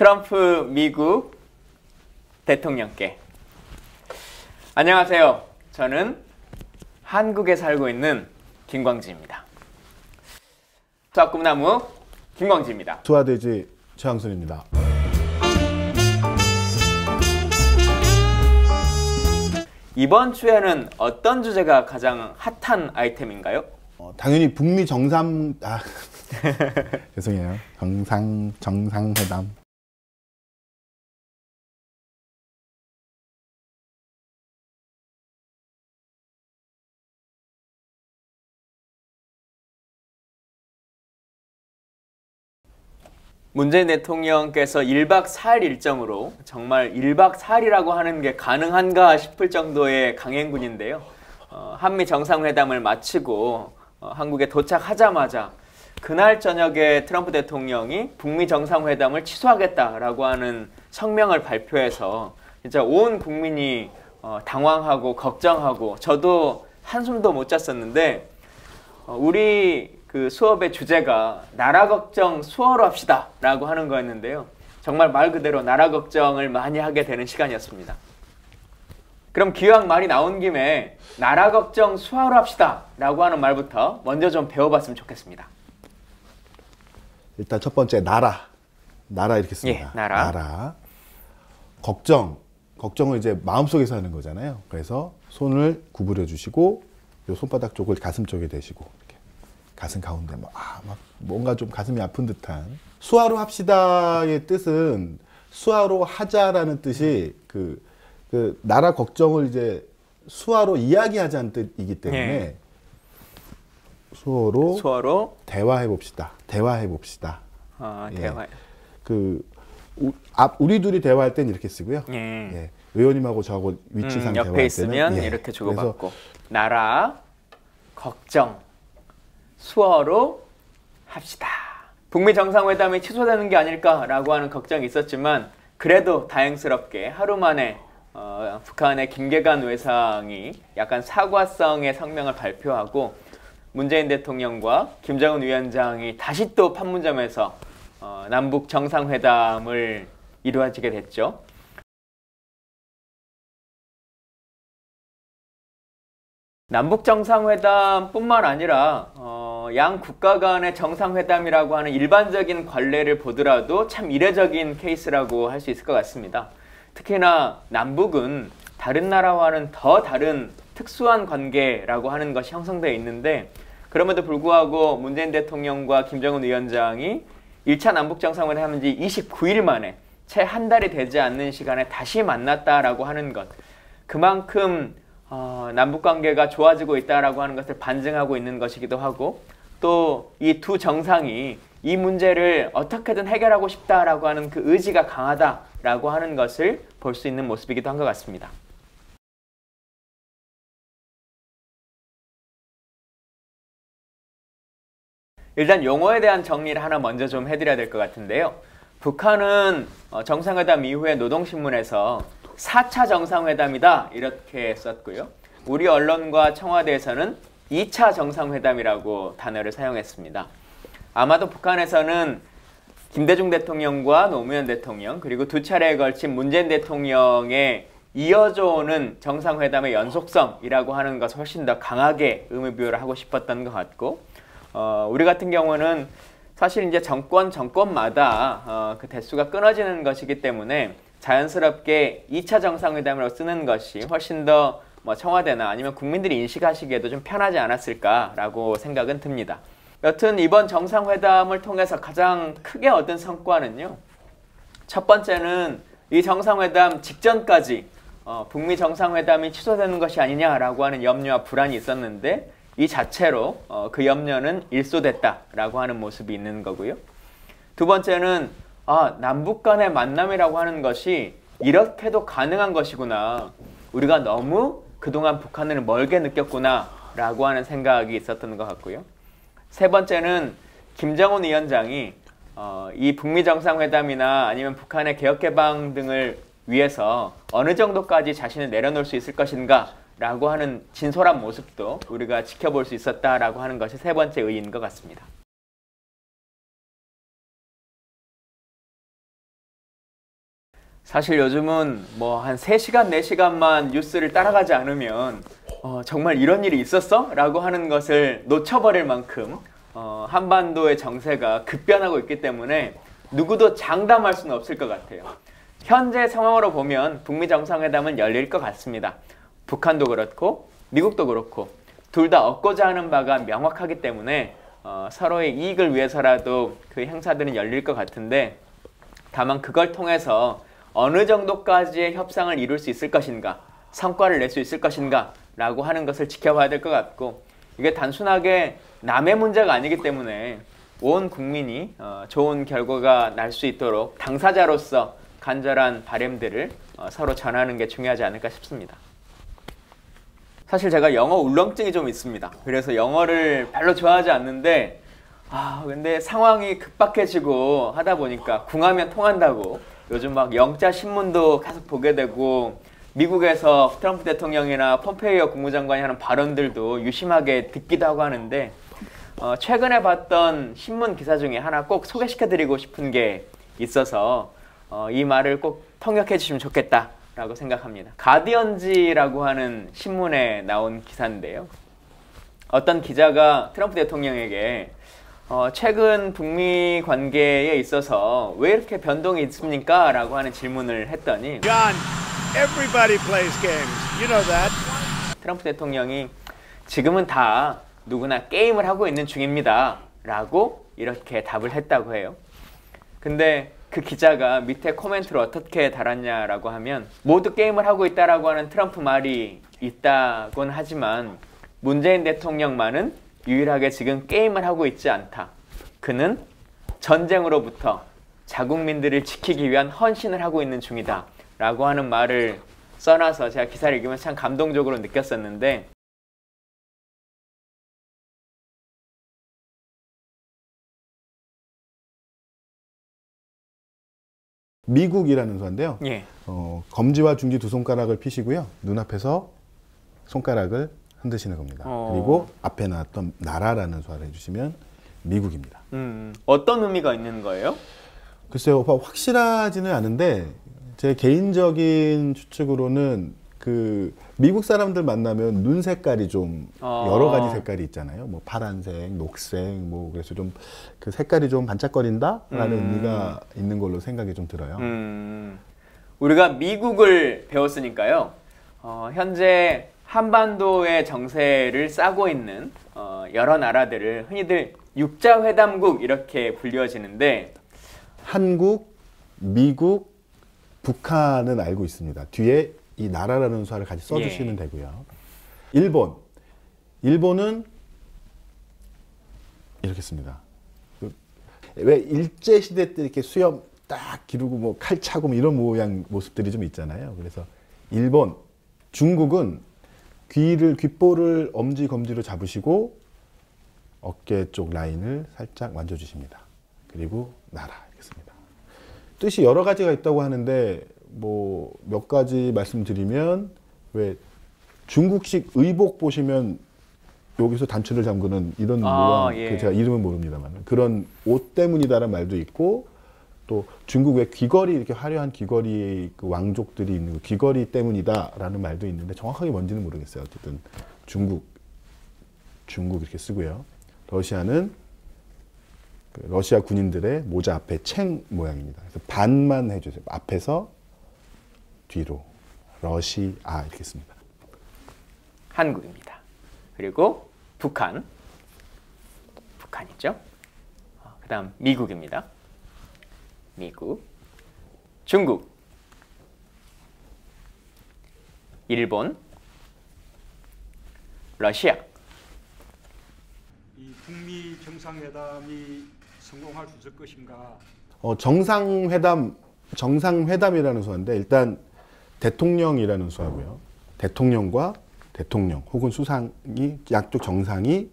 트럼프 미국 대통령께. 안녕하세요. 저는 한국에 살고 있는 김광지입니다. 수학꿈나무 김광지입니다. 수아돼지 최항순입니다. 이번 주에는 어떤 주제가 가장 핫한 아이템인가요? 당연히 북미 죄송해요. 정상회담. 문재인 대통령께서 1박 4일 일정으로 정말 1박 4일이라고 하는 게 가능한가 싶을 정도의 강행군인데요. 한미 정상회담을 마치고 한국에 도착하자마자 그날 저녁에 트럼프 대통령이 북미 정상회담을 취소하겠다라고 하는 성명을 발표해서 진짜 온 국민이 당황하고 걱정하고 저도 한숨도 못 잤었는데 우리 그 수업의 주제가 나라 걱정 수어로 합시다 라고 하는 거였는데요. 정말 말 그대로 나라 걱정을 많이 하게 되는 시간이었습니다. 그럼 기왕 말이 나온 김에 나라 걱정 수어로 합시다 라고 하는 말부터 먼저 좀 배워봤으면 좋겠습니다. 일단 첫 번째 나라 이렇게 씁니다. 예, 나라. 걱정을 이제 마음속에서 하는 거잖아요. 그래서 손을 구부려 주시고 요 손바닥 쪽을 가슴 쪽에 대시고 이렇게 가슴 가운데 막 뭔가 좀 가슴이 아픈 듯한. 수화로 합시다의 뜻은 수화로 하자라는 뜻이 그 나라 걱정을 이제 수화로 이야기하자는 뜻이기 때문에 예. 수어로 대화해 봅시다. 대화. 우리 둘이 대화할 땐 이렇게 쓰고요. 예. 예. 의원님하고 저하고 위치상 대화할 때는 옆에 있으면 이렇게 주고받고. 나라 걱정 수어로 합시다. 북미 정상회담이 취소되는 게 아닐까라고 하는 걱정이 있었지만 그래도 다행스럽게 하루 만에 북한의 김계관 외상이 약간 사과성의 성명을 발표하고 문재인 대통령과 김정은 위원장이 다시 또 판문점에서 남북 정상회담을 이루어지게 됐죠. 남북 정상회담뿐만 아니라 양 국가 간의 정상회담이라고 하는 일반적인 관례를 보더라도 참 이례적인 케이스라고 할 수 있을 것 같습니다. 특히나 남북은 다른 나라와는 더 다른 특수한 관계라고 하는 것이 형성되어 있는데 그럼에도 불구하고 문재인 대통령과 김정은 위원장이 1차 남북 정상회담을 한 지 29일 만에 채 한 달이 되지 않는 시간에 다시 만났다라고 하는 것, 그만큼 남북관계가 좋아지고 있다라고 하는 것을 반증하고 있는 것이기도 하고 또 이 두 정상이 이 문제를 어떻게든 해결하고 싶다라고 하는 그 의지가 강하다라고 하는 것을 볼 수 있는 모습이기도 한 것 같습니다. 일단 용어에 대한 정리를 하나 먼저 좀 해드려야 될 것 같은데요. 북한은 정상회담 이후에 노동신문에서 4차 정상회담이다 이렇게 썼고요. 우리 언론과 청와대에서는 2차 정상회담이라고 단어를 사용했습니다. 아마도 북한에서는 김대중 대통령과 노무현 대통령 그리고 두 차례에 걸친 문재인 대통령의 이어져 오는 정상회담의 연속성이라고 하는 것을 훨씬 더 강하게 의미부여를 하고 싶었던 것 같고 우리 같은 경우는 사실 이제 정권마다 그 대수가 끊어지는 것이기 때문에 자연스럽게 2차 정상회담으로 쓰는 것이 훨씬 더 청와대나 아니면 국민들이 인식하시기에도 좀 편하지 않았을까라고 생각은 듭니다. 여튼 이번 정상회담을 통해서 가장 크게 얻은 성과는요. 첫 번째는 이 정상회담 직전까지 북미 정상회담이 취소되는 것이 아니냐라고 하는 염려와 불안이 있었는데 이 자체로 그 염려는 일소됐다라고 하는 모습이 있는 거고요. 두 번째는 남북 간의 만남이라고 하는 것이 이렇게도 가능한 것이구나. 우리가 너무 그동안 북한을 멀게 느꼈구나 라고 하는 생각이 있었던 것 같고요. 세 번째는 김정은 위원장이 이 북미 정상회담이나 아니면 북한의 개혁개방 등을 위해서 어느 정도까지 자신을 내려놓을 수 있을 것인가 라고 하는 진솔한 모습도 우리가 지켜볼 수 있었다라고 하는 것이 세 번째 의의인 것 같습니다. 사실 요즘은 뭐 한 3시간, 4시간만 뉴스를 따라가지 않으면 정말 이런 일이 있었어? 라고 하는 것을 놓쳐버릴 만큼 한반도의 정세가 급변하고 있기 때문에 누구도 장담할 수는 없을 것 같아요. 현재 상황으로 보면 북미 정상회담은 열릴 것 같습니다. 북한도 그렇고 미국도 그렇고 둘 다 얻고자 하는 바가 명확하기 때문에 서로의 이익을 위해서라도 그 행사들은 열릴 것 같은데, 다만 그걸 통해서 어느 정도까지의 협상을 이룰 수 있을 것인가, 성과를 낼 수 있을 것인가 라고 하는 것을 지켜봐야 될 것 같고, 이게 단순하게 남의 문제가 아니기 때문에 온 국민이 좋은 결과가 날 수 있도록 당사자로서 간절한 바람들을 서로 전하는 게 중요하지 않을까 싶습니다. 사실 제가 영어 울렁증이 좀 있습니다. 그래서 영어를 별로 좋아하지 않는데 근데 상황이 급박해지고 하다 보니까 궁하면 통한다고 요즘 막 영자 신문도 계속 보게 되고, 미국에서 트럼프 대통령이나 폼페이오 국무장관이 하는 발언들도 유심하게 듣기도 하고 하는데, 최근에 봤던 신문 기사 중에 하나 꼭 소개시켜드리고 싶은 게 있어서 이 말을 꼭 통역해 주시면 좋겠다라고 생각합니다. 가디언지라고 하는 신문에 나온 기사인데요. 어떤 기자가 트럼프 대통령에게 최근 북미 관계에 있어서 왜 이렇게 변동이 있습니까? 라고 하는 질문을 했더니 John, everybody plays games. You know that. 트럼프 대통령이 지금은 다 누구나 게임을 하고 있는 중입니다. 라고 이렇게 답을 했다고 해요. 근데 그 기자가 밑에 코멘트를 어떻게 달았냐라고 하면, 모두 게임을 하고 있다라고 하는 트럼프 말이 있다곤 하지만 문재인 대통령만은 유일하게 지금 게임을 하고 있지 않다. 그는 전쟁으로부터 자국민들을 지키기 위한 헌신을 하고 있는 중이다. 라고 하는 말을 써놔서 제가 기사를 읽으면서 참 감동적으로 느꼈었는데, 미국이라는 수인데요. 예. 검지와 중지 두 손가락을 피시고요. 눈앞에서 손가락을 흔드시는 겁니다. 그리고 앞에 나왔던 나라라는 수화를 해주시면 미국입니다. 어떤 의미가 있는 거예요? 글쎄요, 확실하지는 않은데 제 개인적인 추측으로는 그 미국 사람들 만나면 눈 색깔이 좀 여러 가지 색깔이 있잖아요. 뭐 파란색, 녹색, 뭐 그래서 좀 그 색깔이 좀 반짝거린다라는 의미가 있는 걸로 생각이 좀 들어요. 우리가 미국을 배웠으니까요. 현재 한반도의 정세를 싸고 있는 여러 나라들을 흔히들 육자회담국 이렇게 불리워지는데, 한국, 미국, 북한은 알고 있습니다. 뒤에 이 나라라는 수화를 같이 써주시면 되고요. 일본은 이렇게 씁니다. 왜 일제시대 때 이렇게 수염 딱 기르고 뭐 칼 차고 뭐 이런 모양 모습들이 좀 있잖아요. 그래서 일본, 중국은 귓볼을 엄지 검지로 잡으시고 어깨 쪽 라인을 살짝 만져주십니다. 그리고 나라 이렇게 씁니다. 뜻이 여러 가지가 있다고 하는데 뭐 몇 가지 말씀드리면, 왜 중국식 의복 보시면 여기서 단추를 잠그는 이런 모양, 예. 제가 이름은 모릅니다만 그런 옷 때문이다라는 말도 있고, 또 중국 왜 귀걸이, 이렇게 화려한 귀걸이 그 왕족들이 있는 그 귀걸이 때문이다라는 말도 있는데 정확하게 뭔지는 모르겠어요. 어쨌든 중국 이렇게 쓰고요. 러시아는 그 러시아 군인들의 모자 앞에 챙 모양입니다. 그래서 반만 해주세요. 앞에서 뒤로 러시아 이렇게 씁니다. 한국입니다. 그리고 북한이죠. 그 다음 미국입니다. 미국, 중국, 일본, 러시아. 이 북미 정상회담이 성공할 수 있을 것인가? 정상회담이라는 수화인데, 일단 대통령이라는 수화고요. 대통령과 대통령 혹은 수상이, 양쪽 정상이,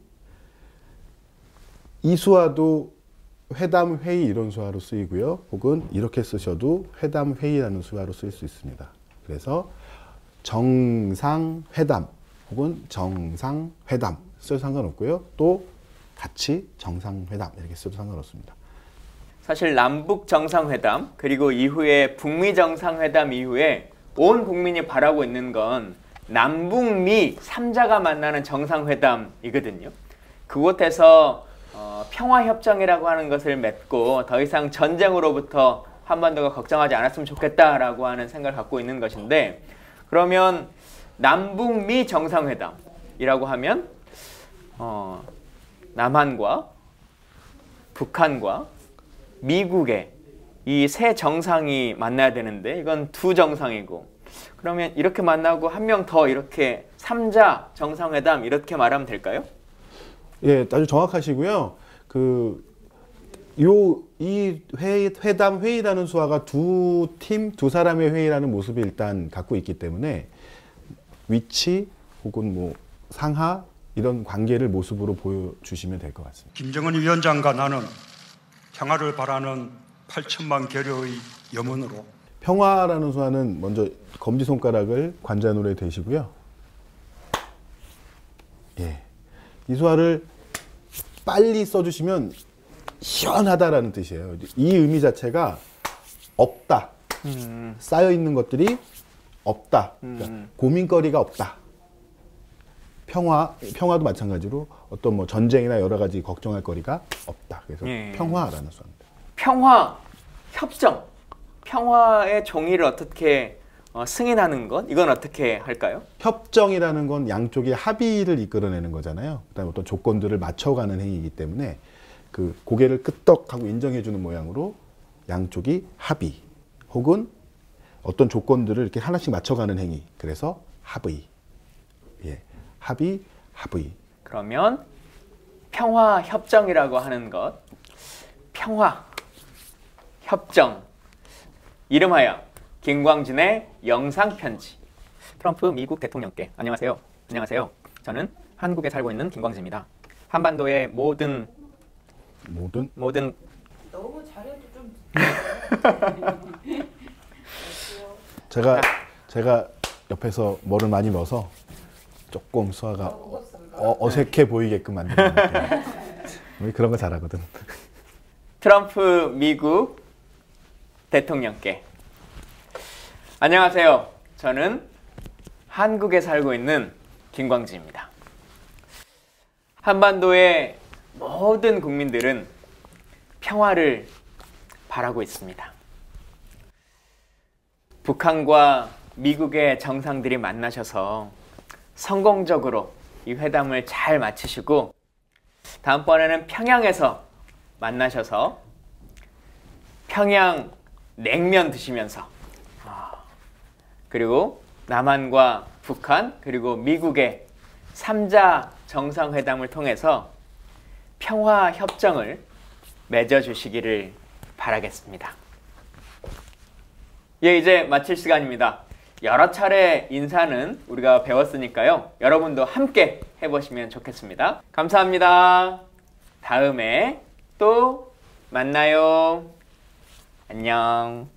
이 수화도 회담 회의 이런 수화로 쓰이고요. 혹은 이렇게 쓰셔도 회담 회의라는 수화로 쓸 수 있습니다. 그래서 정상회담 혹은 정상회담 써도 상관없고요. 또 같이 정상회담 이렇게 써도 상관없습니다. 사실 남북 정상회담 그리고 이후에 북미 정상회담 이후에 온 국민이 바라고 있는 건 남북미 3자가 만나는 정상회담이거든요. 그곳에서 평화협정이라고 하는 것을 맺고 더 이상 전쟁으로부터 한반도가 걱정하지 않았으면 좋겠다라고 하는 생각을 갖고 있는 것인데, 그러면 남북미 정상회담이라고 하면 남한과 북한과 미국의 이 세 정상이 만나야 되는데 이건 두 정상이고, 그러면 이렇게 만나고 한 명 더 이렇게 3자 정상회담 이렇게 말하면 될까요? 예, 아주 정확하시고요. 이 회의라는 수화가 두 사람의 회의라는 모습이 일단 갖고 있기 때문에 위치 혹은 뭐 상하 이런 관계를 모습으로 보여주시면 될 것 같습니다. 김정은 위원장과 나는 평화를 바라는 8천만 계려의 염원으로 평화라는 수화는 먼저 검지손가락을 관자놀에 대시고요. 예, 이 수화를 빨리 써주시면 시원하다라는 뜻이에요. 이 의미 자체가 없다. 쌓여있는 것들이 없다. 그러니까 고민거리가 없다. 평화도 마찬가지로 어떤 뭐 전쟁이나 여러 가지 걱정할 거리가 없다. 그래서 평화라는 수화입니다. 평화, 협정, 평화의 종이를 어떻게 승인하는 것? 이건 어떻게 할까요? 협정이라는 건 양쪽의 합의를 이끌어내는 거잖아요. 그다음에 어떤 조건들을 맞춰가는 행위이기 때문에 그 고개를 끄떡하고 인정해주는 모양으로 양쪽이 합의 혹은 어떤 조건들을 이렇게 하나씩 맞춰가는 행위. 그래서 합의. 예, 합의. 그러면 평화 협정이라고 하는 것, 평화 협정, 이름하여 김광진의 영상편지. 트럼프 미국 대통령께 안녕하세요. 저는 한국에 살고 있는 김광진입니다. 한반도의 모든 너무 잘해도 좀 제가 옆에서 뭐를 많이 넣어서 조금 수아가 어색해 보이게끔 만드는 우리 그런 거 잘하거든. 트럼프 미국 대통령께 안녕하세요. 저는 한국에 살고 있는 김광진입니다. 한반도의 모든 국민들은 평화를 바라고 있습니다. 북한과 미국의 정상들이 만나셔서 성공적으로 이 회담을 잘 마치시고 다음번에는 평양에서 만나셔서 평양 냉면 드시면서 그리고 남한과 북한 그리고 미국의 3자 정상회담을 통해서 평화 협정을 맺어주시기를 바라겠습니다. 예, 이제 마칠 시간입니다. 여러 차례 인사는 우리가 배웠으니까요. 여러분도 함께 해보시면 좋겠습니다. 감사합니다. 다음에 또 만나요. 안녕.